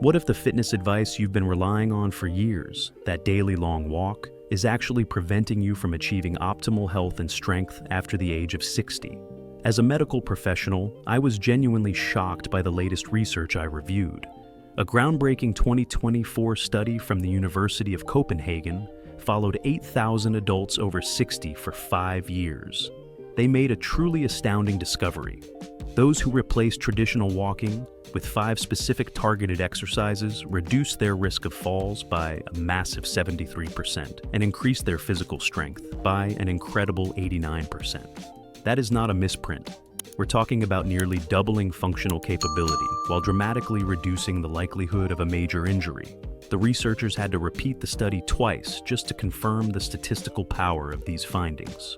What if the fitness advice you've been relying on for years, that daily long walk, is actually preventing you from achieving optimal health and strength after the age of 60? As a medical professional, I was genuinely shocked by the latest research I reviewed. A groundbreaking 2024 study from the University of Copenhagen followed 8,000 adults over 60 for 5 years. They made a truly astounding discovery. Those who replaced traditional walking with 5 specific targeted exercises reduced their risk of falls by a massive 73% and increased their physical strength by an incredible 89%. That is not a misprint. We're talking about nearly doubling functional capability while dramatically reducing the likelihood of a major injury. The researchers had to repeat the study twice just to confirm the statistical power of these findings.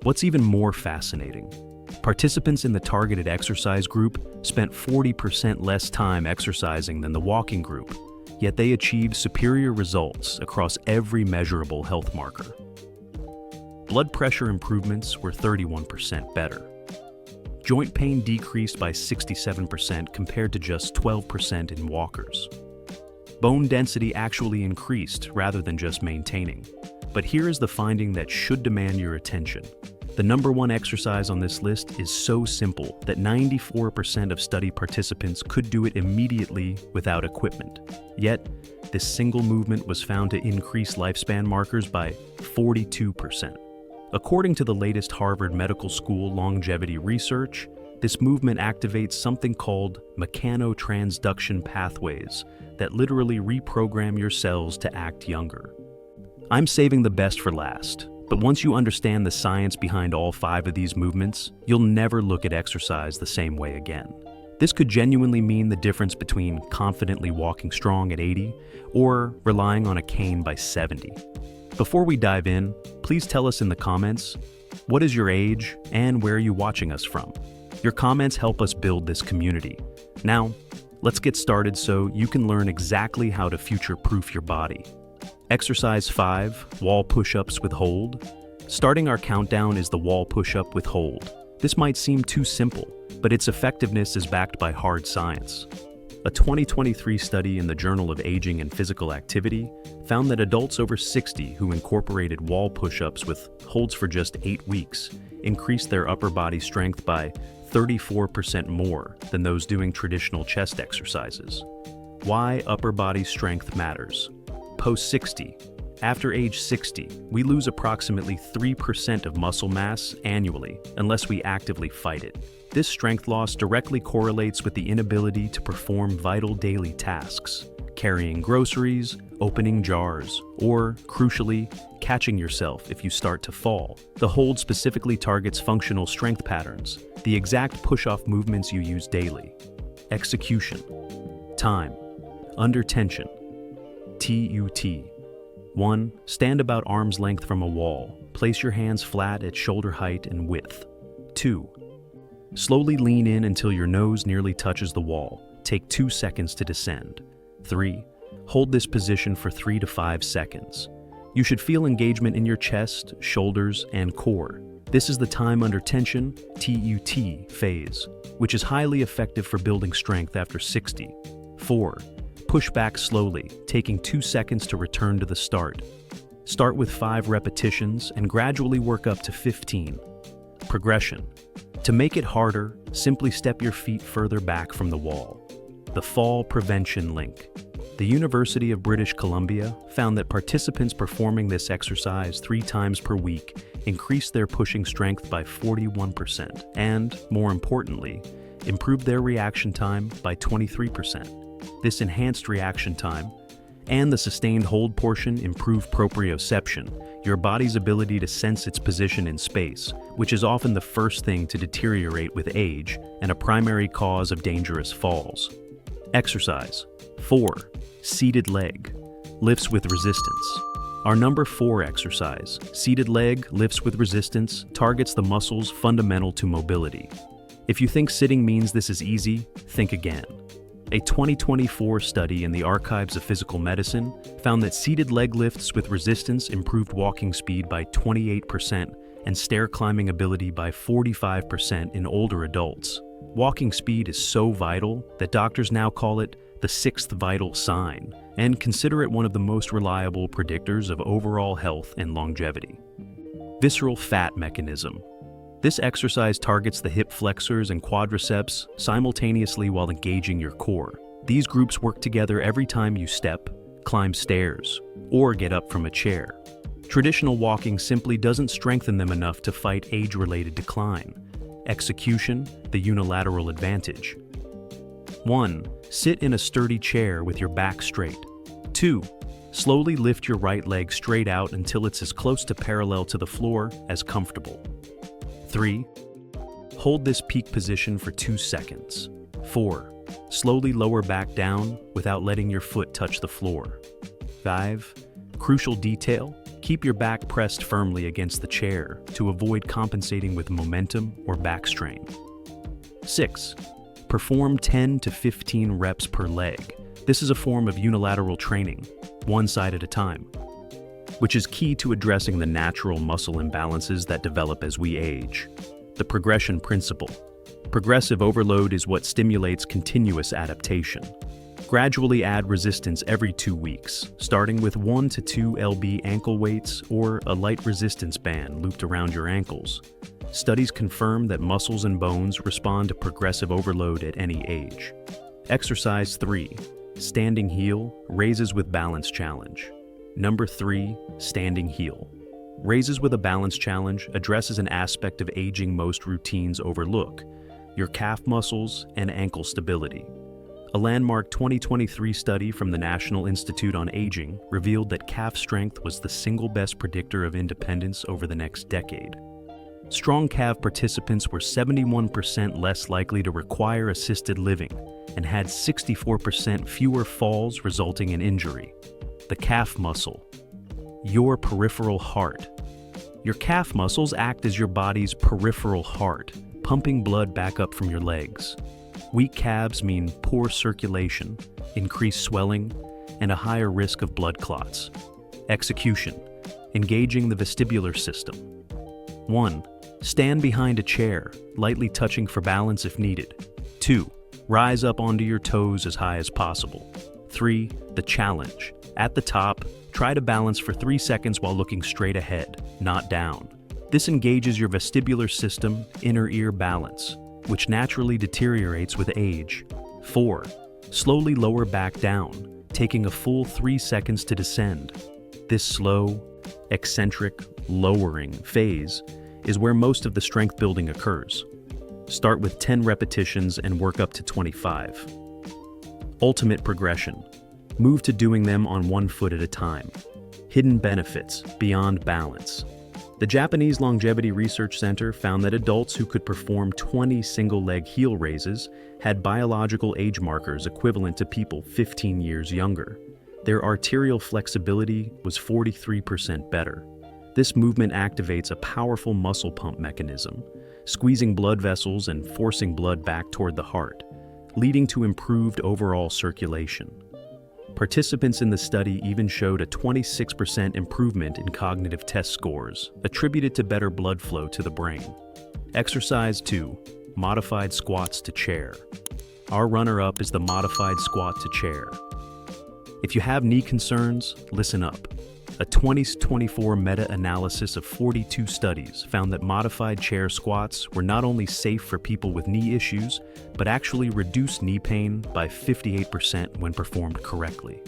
What's even more fascinating, participants in the targeted exercise group spent 40% less time exercising than the walking group, yet they achieved superior results across every measurable health marker. Blood pressure improvements were 31% better. Joint pain decreased by 67% compared to just 12% in walkers. Bone density actually increased rather than just maintaining. But here is the finding that should demand your attention. The number one exercise on this list is so simple that 94% of study participants could do it immediately without equipment. Yet, this single movement was found to increase lifespan markers by 42%. According to the latest Harvard Medical School longevity research, this movement activates something called mechanotransduction pathways that literally reprogram your cells to act younger. I'm saving the best for last. But once you understand the science behind all 5 of these movements, you'll never look at exercise the same way again. This could genuinely mean the difference between confidently walking strong at 80 or relying on a cane by 70. Before we dive in, please tell us in the comments, what is your age and where are you watching us from? Your comments help us build this community. Now, let's get started so you can learn exactly how to future-proof your body. Exercise 5, wall push-ups with hold. Starting our countdown is the wall push-up with hold. This might seem too simple, but its effectiveness is backed by hard science. A 2023 study in the Journal of Aging and Physical Activity found that adults over 60 who incorporated wall push-ups with holds for just 8 weeks increased their upper body strength by 34% more than those doing traditional chest exercises. Why upper body strength matters. Post-60. After age 60, we lose approximately 3% of muscle mass annually unless we actively fight it. This strength loss directly correlates with the inability to perform vital daily tasks, carrying groceries, opening jars, or, crucially, catching yourself if you start to fall. The hold specifically targets functional strength patterns, the exact push-off movements you use daily. Execution. Time. Under tension. TUT. 1. Stand about arm's length from a wall. Place your hands flat at shoulder height and width. 2. Slowly lean in until your nose nearly touches the wall. Take 2 seconds to descend. 3. Hold this position for 3 to 5 seconds. You should feel engagement in your chest, shoulders, and core. This is the time under tension, TUT, phase, which is highly effective for building strength after 60. 4. Push back slowly, taking 2 seconds to return to the start. Start with 5 repetitions and gradually work up to 15. Progression. To make it harder, simply step your feet further back from the wall. The fall prevention link. The University of British Columbia found that participants performing this exercise 3 times per week increased their pushing strength by 41% and, more importantly, improved their reaction time by 23%. This enhanced reaction time and the sustained hold portion improve proprioception, your body's ability to sense its position in space, which is often the first thing to deteriorate with age and a primary cause of dangerous falls. Exercise. 4. Seated leg. Lifts with resistance. Our number 4 exercise, seated leg lifts with resistance, targets the muscles fundamental to mobility. If you think sitting means this is easy, think again. A 2024 study in the Archives of Physical Medicine found that seated leg lifts with resistance improved walking speed by 28% and stair climbing ability by 45% in older adults. Walking speed is so vital that doctors now call it the sixth vital sign, and consider it one of the most reliable predictors of overall health and longevity. Visceral fat mechanism. This exercise targets the hip flexors and quadriceps simultaneously while engaging your core. These groups work together every time you step, climb stairs, or get up from a chair. Traditional walking simply doesn't strengthen them enough to fight age-related decline. Execution, the unilateral advantage. 1. Sit in a sturdy chair with your back straight. 2. Slowly lift your right leg straight out until it's as close to parallel to the floor as comfortable. 3. Hold this peak position for 2 seconds. 4. Slowly lower back down without letting your foot touch the floor. 5. Crucial detail, keep your back pressed firmly against the chair to avoid compensating with momentum or back strain. 6. Perform 10 to 15 reps per leg. This is a form of unilateral training, one side at a time, which is key to addressing the natural muscle imbalances that develop as we age. The progression principle. Progressive overload is what stimulates continuous adaptation. Gradually add resistance every 2 weeks, starting with 1 to 2 lb ankle weights or a light resistance band looped around your ankles. Studies confirm that muscles and bones respond to progressive overload at any age. Exercise 3. Standing heel, raises with balance challenge. Number 3, standing heel. Raises with a balance challenge addresses an aspect of aging most routines overlook: your calf muscles and ankle stability. A landmark 2023 study from the National Institute on Aging revealed that calf strength was the single best predictor of independence over the next decade. Strong calf participants were 71% less likely to require assisted living and had 64% fewer falls resulting in injury. The calf muscle. Your peripheral heart. Your calf muscles act as your body's peripheral heart, pumping blood back up from your legs. Weak calves mean poor circulation, increased swelling, and a higher risk of blood clots. Execution. Engaging the vestibular system. 1. Stand behind a chair, lightly touching for balance if needed. 2. Rise up onto your toes as high as possible. 3. The challenge. At the top, try to balance for 3 seconds while looking straight ahead, not down. This engages your vestibular system, inner ear balance, which naturally deteriorates with age. 4. Slowly lower back down, taking a full 3 seconds to descend. This slow, eccentric, lowering phase is where most of the strength building occurs. Start with 10 repetitions and work up to 25. Ultimate progression. Move to doing them on 1 foot at a time. Hidden benefits beyond balance. The Japanese Longevity Research Center found that adults who could perform 20 single-leg heel raises had biological age markers equivalent to people 15 years younger. Their arterial flexibility was 43% better. This movement activates a powerful muscle pump mechanism, squeezing blood vessels and forcing blood back toward the heart, leading to improved overall circulation. Participants in the study even showed a 26% improvement in cognitive test scores, attributed to better blood flow to the brain. Exercise 2. Modified squats to chair. Our runner-up is the modified squat to chair. If you have knee concerns, listen up. A 2024 meta-analysis of 42 studies found that modified chair squats were not only safe for people with knee issues, but actually reduced knee pain by 58% when performed correctly.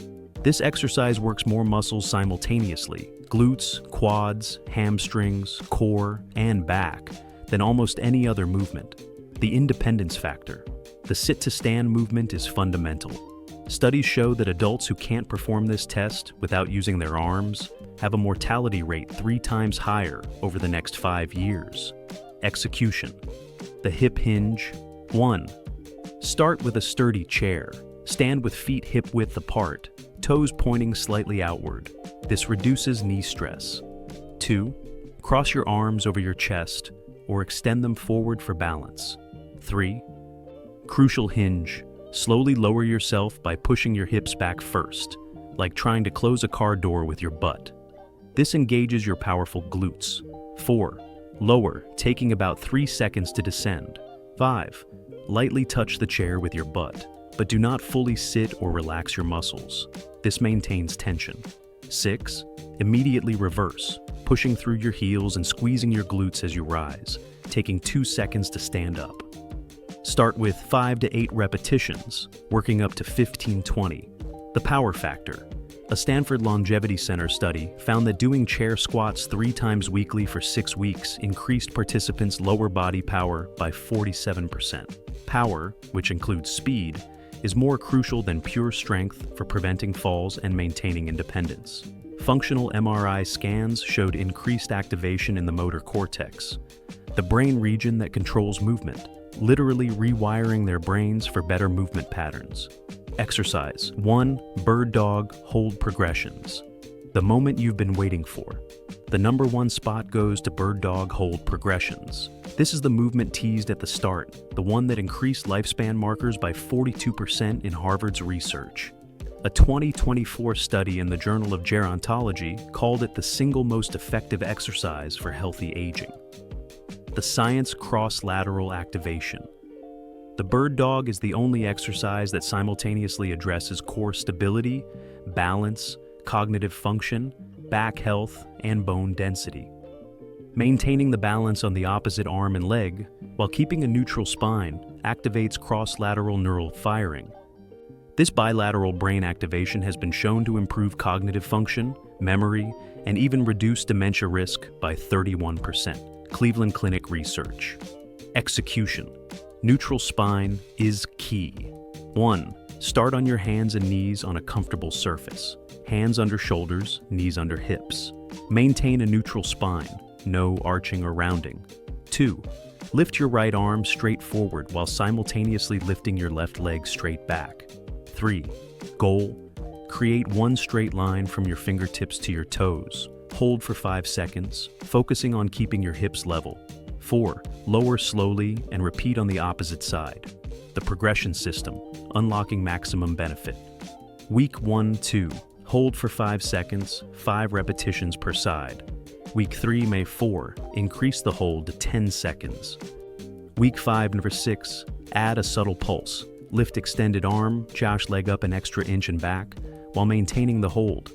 This exercise works more muscles simultaneously, glutes, quads, hamstrings, core, and back, than almost any other movement. The independence factor. The sit-to-stand movement is fundamental. Studies show that adults who can't perform this test without using their arms have a mortality rate 3 times higher over the next 5 years. Execution. The hip hinge. 1. Start with a sturdy chair. Stand with feet hip-width apart, toes pointing slightly outward. This reduces knee stress. 2. Cross your arms over your chest or extend them forward for balance. 3. Crucial hinge. Slowly lower yourself by pushing your hips back first, like trying to close a car door with your butt. This engages your powerful glutes. 4. Lower, taking about 3 seconds to descend. 5. Lightly touch the chair with your butt. but do not fully sit or relax your muscles. This maintains tension. 6. Immediately reverse, pushing through your heels and squeezing your glutes as you rise, taking 2 seconds to stand up. Start with 5 to 8 repetitions, working up to 15-20. The power factor. A Stanford Longevity Center study found that doing chair squats 3 times weekly for 6 weeks increased participants' lower body power by 47%. Power, which includes speed, is more crucial than pure strength for preventing falls and maintaining independence. Functional MRI scans showed increased activation in the motor cortex, the brain region that controls movement, literally rewiring their brains for better movement patterns. Exercise 1. Bird dog hold progressions. The moment you've been waiting for. The number 1 spot goes to bird dog hold progressions. This is the movement teased at the start, the one that increased lifespan markers by 42% in Harvard's research. A 2024 study in the Journal of Gerontology called it the single most effective exercise for healthy aging. The science cross-lateral activation. The bird dog is the only exercise that simultaneously addresses core stability, balance, cognitive function, back health, and bone density. Maintaining the balance on the opposite arm and leg while keeping a neutral spine activates cross-lateral neural firing. This bilateral brain activation has been shown to improve cognitive function, memory, and even reduce dementia risk by 31%. Cleveland Clinic research. Execution. Neutral spine is key. 1. Start on your hands and knees on a comfortable surface. Hands under shoulders, knees under hips. Maintain a neutral spine, no arching or rounding. 2. Lift your right arm straight forward while simultaneously lifting your left leg straight back. 3. Goal. Create one straight line from your fingertips to your toes. Hold for 5 seconds, focusing on keeping your hips level. 4. Lower slowly and repeat on the opposite side. The progression system, unlocking maximum benefit. Week 1-2. Hold for 5 seconds, 5 repetitions per side. Week 3, May 4. Increase the hold to 10 seconds. Week 5, number 6. Add a subtle pulse. Lift extended arm, josh leg up an extra inch and back, while maintaining the hold.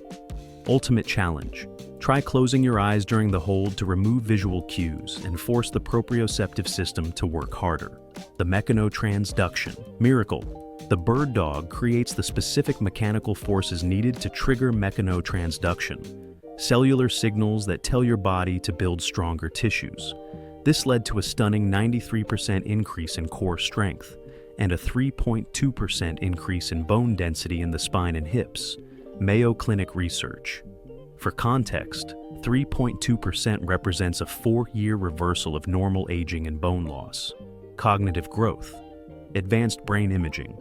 Ultimate challenge. Try closing your eyes during the hold to remove visual cues and force the proprioceptive system to work harder. The mechanotransduction. Miracle. The bird dog creates the specific mechanical forces needed to trigger mechanotransduction, cellular signals that tell your body to build stronger tissues. This led to a stunning 93% increase in core strength and a 3.2% increase in bone density in the spine and hips. Mayo Clinic research. For context, 3.2% represents a 4-year reversal of normal aging and bone loss. Cognitive growth. Advanced brain imaging.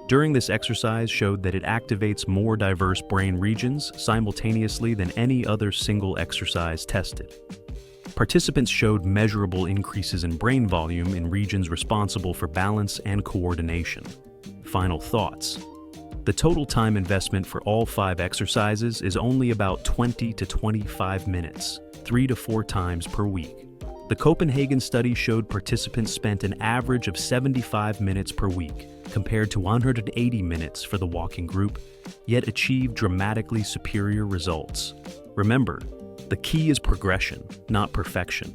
During this exercise showed that it activates more diverse brain regions simultaneously than any other single exercise tested. Participants showed measurable increases in brain volume in regions responsible for balance and coordination. Final thoughts. The total time investment for all 5 exercises is only about 20 to 25 minutes, 3 to 4 times per week. The Copenhagen study showed participants spent an average of 75 minutes per week, compared to 180 minutes for the walking group, yet achieved dramatically superior results. Remember, the key is progression, not perfection.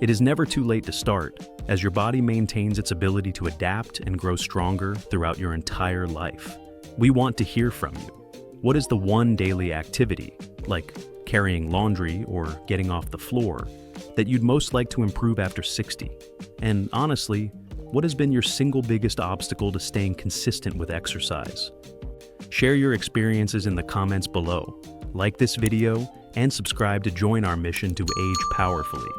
It is never too late to start, as your body maintains its ability to adapt and grow stronger throughout your entire life. We want to hear from you. What is the one daily activity, like carrying laundry or getting off the floor, that you'd most like to improve after 60? And honestly, what has been your single biggest obstacle to staying consistent with exercise? Share your experiences in the comments below. Like this video and subscribe to join our mission to age powerfully.